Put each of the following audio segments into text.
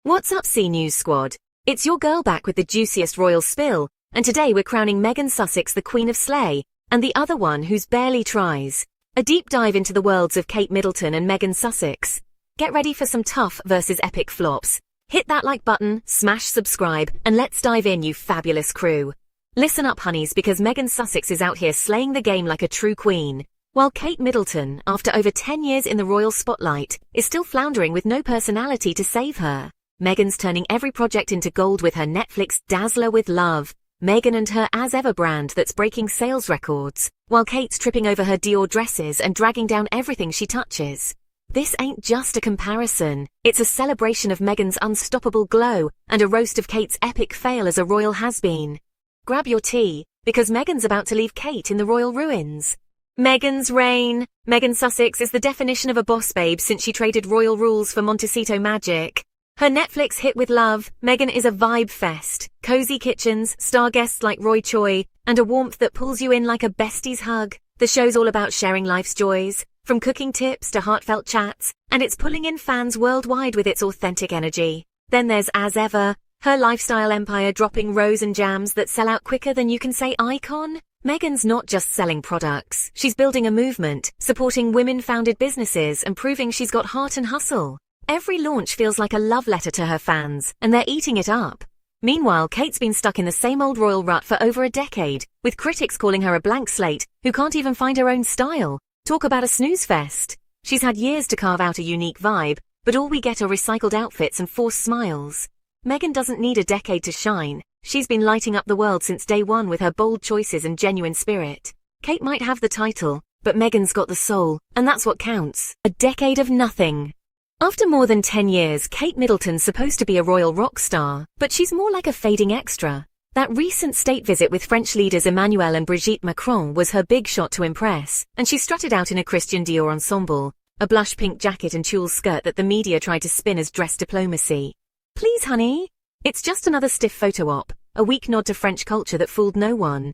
What's up, C News Squad? It's your girl back with the juiciest royal spill, and today we're crowning Meghan Sussex the Queen of Slay, and the other one who's barely tries. A deep dive into the worlds of Kate Middleton and Meghan Sussex. Get ready for some tough versus epic flops. Hit that like button, smash subscribe, and let's dive in, you fabulous crew. Listen up, honeys, because Meghan Sussex is out here slaying the game like a true queen, while Kate Middleton, after over 10 years in the royal spotlight, is still floundering with no personality to save her. Meghan's turning every project into gold with her Netflix dazzler with love, Meghan and her As Ever brand that's breaking sales records, while Kate's tripping over her Dior dresses and dragging down everything she touches. This ain't just a comparison, it's a celebration of Meghan's unstoppable glow and a roast of Kate's epic fail as a royal has-been. Grab your tea, because Meghan's about to leave Kate in the royal ruins. Meghan's reign. Meghan Sussex is the definition of a boss babe since she traded royal rules for Montecito magic. Her Netflix hit with love, Meghan is a vibe fest, cozy kitchens, star guests like Roy Choi, and a warmth that pulls you in like a bestie's hug. The show's all about sharing life's joys, from cooking tips to heartfelt chats, and it's pulling in fans worldwide with its authentic energy. Then there's As Ever, her lifestyle empire dropping rose and jams that sell out quicker than you can say icon. Meghan's not just selling products, she's building a movement, supporting women-founded businesses and proving she's got heart and hustle. Every launch feels like a love letter to her fans, and they're eating it up. Meanwhile, Kate's been stuck in the same old royal rut for over a decade, with critics calling her a blank slate who can't even find her own style. Talk about a snooze fest. She's had years to carve out a unique vibe, but all we get are recycled outfits and forced smiles. Meghan doesn't need a decade to shine. She's been lighting up the world since day one with her bold choices and genuine spirit. Kate might have the title, but Meghan's got the soul, and that's what counts. A decade of nothing. After more than 10 years, Kate Middleton's supposed to be a royal rock star, but she's more like a fading extra. That recent state visit with French leaders Emmanuel and Brigitte Macron was her big shot to impress, and she strutted out in a Christian Dior ensemble, a blush pink jacket and tulle skirt that the media tried to spin as dress diplomacy. Please, honey. It's just another stiff photo op, a weak nod to French culture that fooled no one.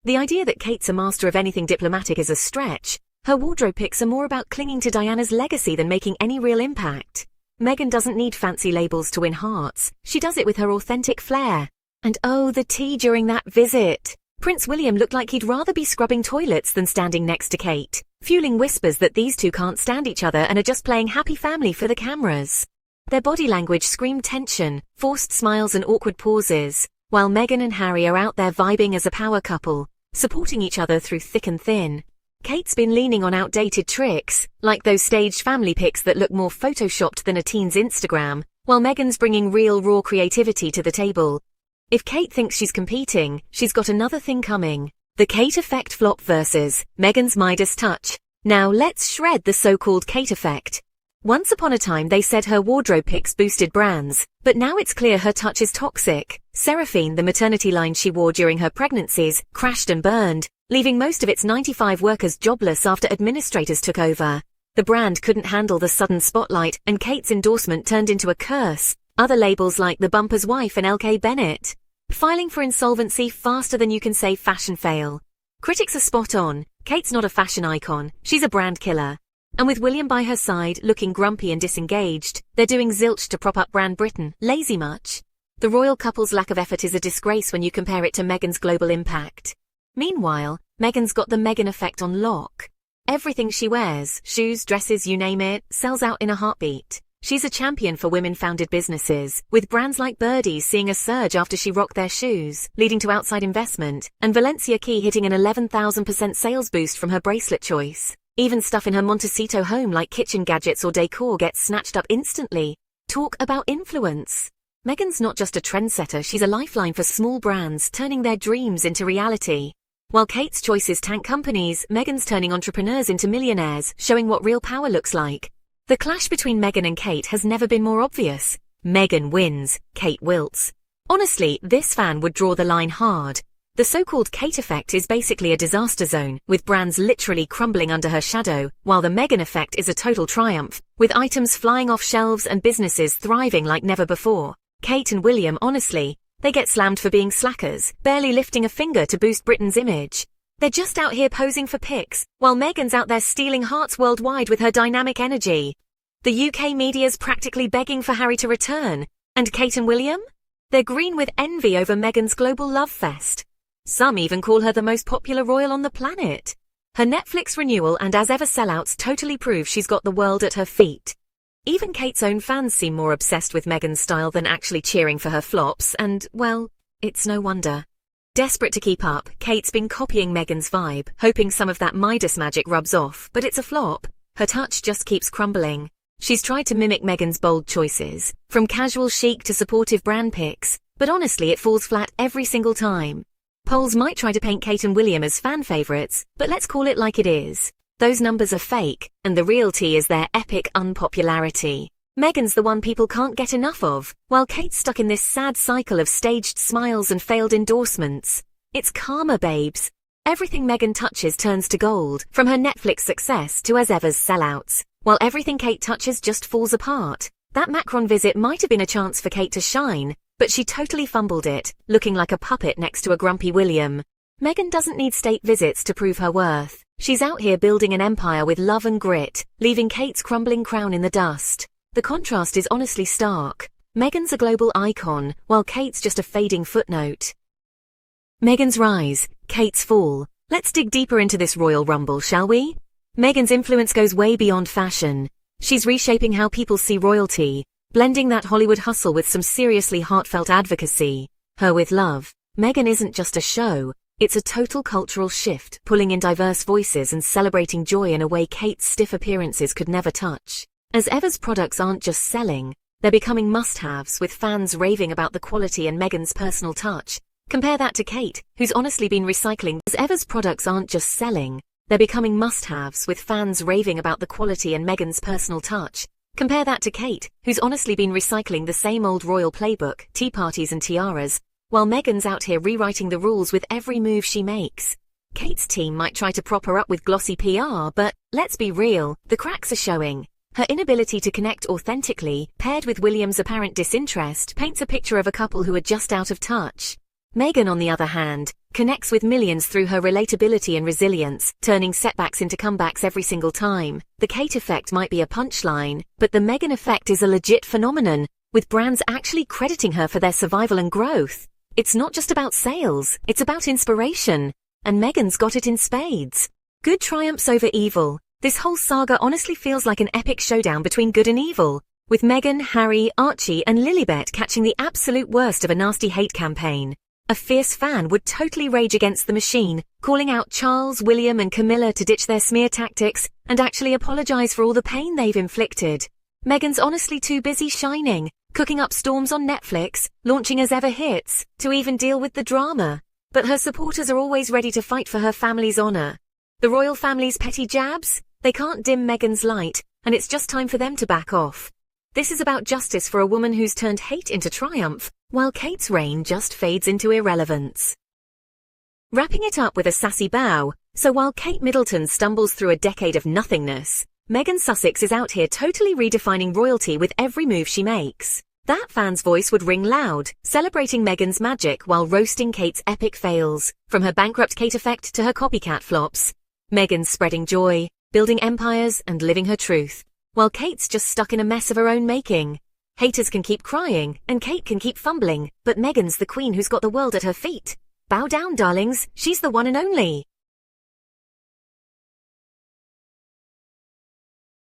The idea that Kate's a master of anything diplomatic is a stretch. Her wardrobe picks are more about clinging to Diana's legacy than making any real impact. Meghan doesn't need fancy labels to win hearts, she does it with her authentic flair. And oh, the tea during that visit. Prince William looked like he'd rather be scrubbing toilets than standing next to Kate, fueling whispers that these two can't stand each other and are just playing happy family for the cameras. Their body language screamed tension, forced smiles and awkward pauses, while Meghan and Harry are out there vibing as a power couple, supporting each other through thick and thin. Kate's been leaning on outdated tricks, like those staged family pics that look more photoshopped than a teen's Instagram, while Meghan's bringing real raw creativity to the table. If Kate thinks she's competing, she's got another thing coming. The Kate Effect flop versus Meghan's Midas touch. Now let's shred the so-called Kate Effect. Once upon a time they said her wardrobe picks boosted brands, but now it's clear her touch is toxic. Seraphine, the maternity line she wore during her pregnancies, crashed and burned, leaving most of its 95 workers jobless after administrators took over. The brand couldn't handle the sudden spotlight, and Kate's endorsement turned into a curse. Other labels like The Bumper's Wife and LK Bennett, filing for insolvency faster than you can say fashion fail. Critics are spot on. Kate's not a fashion icon, she's a brand killer. And with William by her side, looking grumpy and disengaged, they're doing zilch to prop up brand Britain. Lazy much? The royal couple's lack of effort is a disgrace when you compare it to Meghan's global impact. Meanwhile, Meghan's got the Meghan effect on lock. Everything she wears, shoes, dresses, you name it, sells out in a heartbeat. She's a champion for women-founded businesses, with brands like Birdie's seeing a surge after she rocked their shoes, leading to outside investment, and Valencia Key hitting an 11,000% sales boost from her bracelet choice. Even stuff in her Montecito home like kitchen gadgets or decor gets snatched up instantly. Talk about influence. Meghan's not just a trendsetter, she's a lifeline for small brands turning their dreams into reality. While Kate's choices tank companies, Meghan's turning entrepreneurs into millionaires, showing what real power looks like. The clash between Meghan and Kate has never been more obvious. Meghan wins, Kate wilts. Honestly, this fan would draw the line hard. The so-called Kate Effect is basically a disaster zone, with brands literally crumbling under her shadow, while the Meghan Effect is a total triumph, with items flying off shelves and businesses thriving like never before. Kate and William, honestly, they get slammed for being slackers, barely lifting a finger to boost Britain's image. They're just out here posing for pics, while Meghan's out there stealing hearts worldwide with her dynamic energy. The UK media's practically begging for Harry to return. And Kate and William? They're green with envy over Meghan's global love fest. Some even call her the most popular royal on the planet. Her Netflix renewal and as ever sellouts totally prove she's got the world at her feet. Even Kate's own fans seem more obsessed with Meghan's style than actually cheering for her flops, and, well, it's no wonder. Desperate to keep up, Kate's been copying Meghan's vibe, hoping some of that Midas magic rubs off, but it's a flop. Her touch just keeps crumbling. She's tried to mimic Meghan's bold choices, from casual chic to supportive brand picks, but honestly it falls flat every single time. Polls might try to paint Kate and William as fan favourites, but let's call it like it is. Those numbers are fake, and the real tea is their epic unpopularity. Meghan's the one people can't get enough of, while Kate's stuck in this sad cycle of staged smiles and failed endorsements. It's karma, babes. Everything Meghan touches turns to gold, from her Netflix success to as ever's sellouts, while everything Kate touches just falls apart. That Macron visit might have been a chance for Kate to shine, but she totally fumbled it, looking like a puppet next to a grumpy William. Meghan doesn't need state visits to prove her worth. She's out here building an empire with love and grit, leaving Kate's crumbling crown in the dust. The contrast is honestly stark. Meghan's a global icon, while Kate's just a fading footnote. Meghan's rise, Kate's fall. Let's dig deeper into this royal rumble, shall we? Meghan's influence goes way beyond fashion. She's reshaping how people see royalty, blending that Hollywood hustle with some seriously heartfelt advocacy. Her with love. Meghan isn't just a show, it's a total cultural shift, pulling in diverse voices and celebrating joy in a way Kate's stiff appearances could never touch. As ever's products aren't just selling, they're becoming must-haves, with fans raving about the quality and Meghan's personal touch. Compare that to Kate, who's honestly been recycling. As ever's products aren't just selling, they're becoming must-haves, with fans raving about the quality and Meghan's personal touch. Compare that to Kate, who's honestly been recycling the same old royal playbook, tea parties and tiaras, while Meghan's out here rewriting the rules with every move she makes. Kate's team might try to prop her up with glossy PR, but let's be real, the cracks are showing. Her inability to connect authentically, paired with William's apparent disinterest, paints a picture of a couple who are just out of touch. Meghan, on the other hand, connects with millions through her relatability and resilience, turning setbacks into comebacks every single time. The Kate effect might be a punchline, but the Meghan effect is a legit phenomenon, with brands actually crediting her for their survival and growth. It's not just about sales, it's about inspiration. And Meghan's got it in spades. Good triumphs over evil. This whole saga honestly feels like an epic showdown between good and evil, with Meghan, Harry, Archie and Lilibet catching the absolute worst of a nasty hate campaign. A fierce fan would totally rage against the machine, calling out Charles, William and Camilla to ditch their smear tactics and actually apologize for all the pain they've inflicted. Meghan's honestly too busy shining, cooking up storms on Netflix, launching as ever hits, to even deal with the drama. But her supporters are always ready to fight for her family's honor. The royal family's petty jabs? They can't dim Meghan's light, and it's just time for them to back off. This is about justice for a woman who's turned hate into triumph, while Kate's reign just fades into irrelevance. Wrapping it up with a sassy bow, so while Kate Middleton stumbles through a decade of nothingness, Meghan Sussex is out here totally redefining royalty with every move she makes. That fan's voice would ring loud, celebrating Meghan's magic while roasting Kate's epic fails, from her bankrupt Kate effect to her copycat flops. Meghan's spreading joy, building empires and living her truth, while Kate's just stuck in a mess of her own making. Haters can keep crying, and Kate can keep fumbling, but Meghan's the queen who's got the world at her feet. Bow down, darlings, she's the one and only.